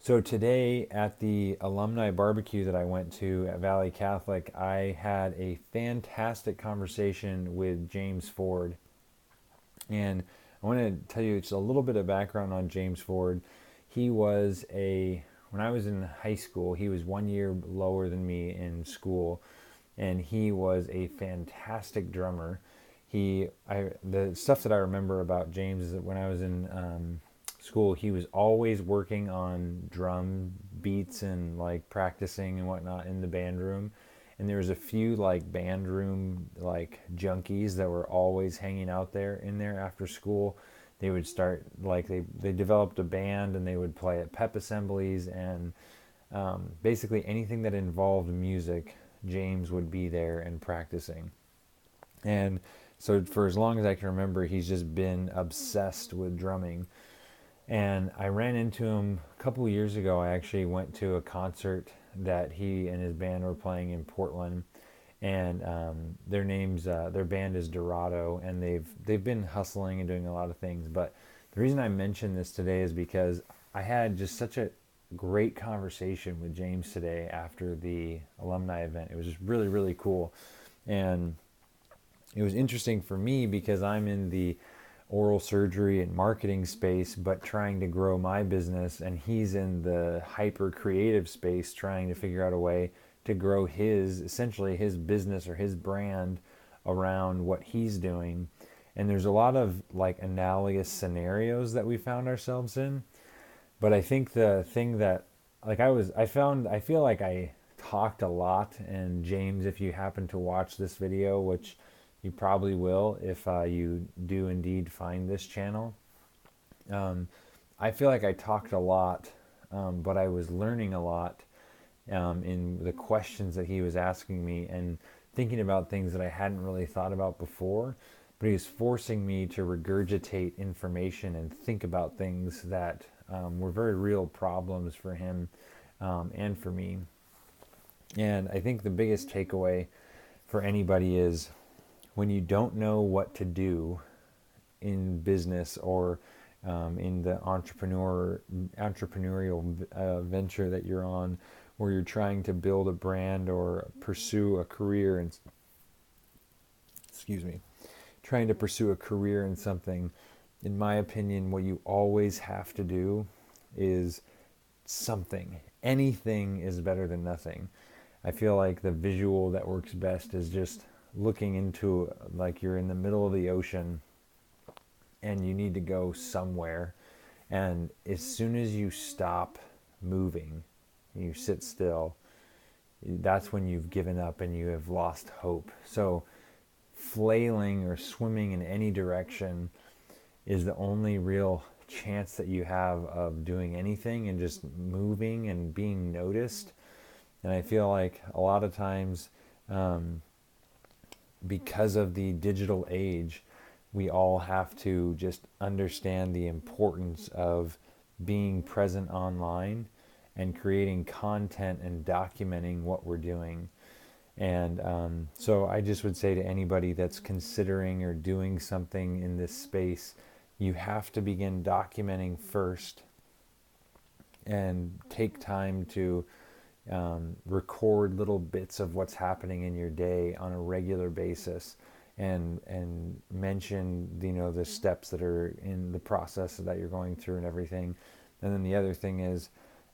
So today at the alumni barbecue that I went to at Valley Catholic, I had a fantastic conversation with James Ford. And I want to tell you just a little bit of background on James Ford. When I was in high school, he was 1 year lower than me in school, and he was a fantastic drummer. The stuff that I remember about James is that when I was in school, he was always working on drum beats and like practicing and whatnot in the band room. And there was a few like band room like junkies that were always hanging out there in there after school. They would start like they developed a band and they would play at pep assemblies and basically anything that involved music. James would be there and practicing. And so for as long as I can remember, he's just been obsessed with drumming. And I ran into him a couple of years ago. I actually went to a concert that he and his band were playing in Portland, and their band is Dorado, and they've been hustling and doing a lot of things. But the reason I mention this today is because I had just such a great conversation with James today after the alumni event. It was just really really cool, and it was interesting for me because I'm in the oral surgery and marketing space, but trying to grow my business, and he's in the hyper creative space trying to figure out a way to grow essentially his business or his brand around what he's doing. And there's a lot of like analogous scenarios that we found ourselves in. But I think the thing that like I feel like I talked a lot. And James, if you happen to watch this video, which you probably will if you do indeed find this channel, um, I feel like I talked a lot, but I was learning a lot in the questions that he was asking me and thinking about things that I hadn't really thought about before. But he was forcing me to regurgitate information and think about things that were very real problems for him and for me. And I think the biggest takeaway for anybody is when you don't know what to do in business or in the entrepreneurial venture that you're on, where you're trying to build a brand or pursue a career and excuse me, trying to pursue a career in something. In my opinion, what you always have to do is something. Anything is better than nothing. I feel like the visual that works best is just looking into like you're in the middle of the ocean and you need to go somewhere, and as soon as you stop moving, you sit still, that's when you've given up and you have lost hope. So flailing or swimming in any direction is the only real chance that you have of doing anything and just moving and being noticed. And I feel like a lot of times, because of the digital age, we all have to just understand the importance of being present online and creating content and documenting what we're doing. And so I just would say to anybody that's considering or doing something in this space, you have to begin documenting first and take time to record little bits of what's happening in your day on a regular basis, and mention the steps that are in the process that you're going through and everything. And then the other thing is,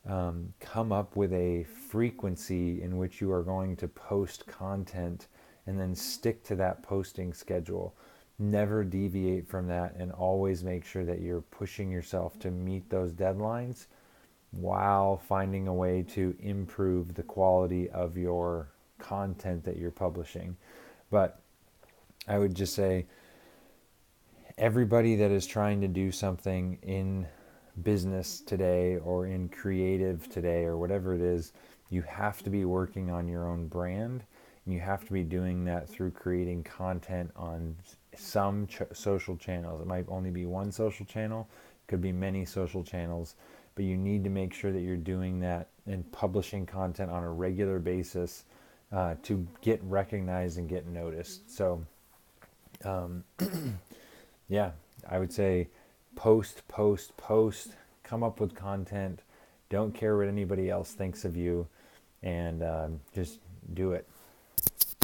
come up with a frequency in which you are going to post content, and then stick to that posting schedule. Never deviate from that, and always make sure that you're pushing yourself to meet those deadlines while finding a way to improve the quality of your content that you're publishing. But I would just say everybody that is trying to do something in business today or in creative today or whatever it is, you have to be working on your own brand, and you have to be doing that through creating content on some social channels. It might only be one social channel, it could be many social channels, but you need to make sure that you're doing that and publishing content on a regular basis to get recognized and get noticed. So um, yeah, I would say post, come up with content, Don't care what anybody else thinks of you, and just do it.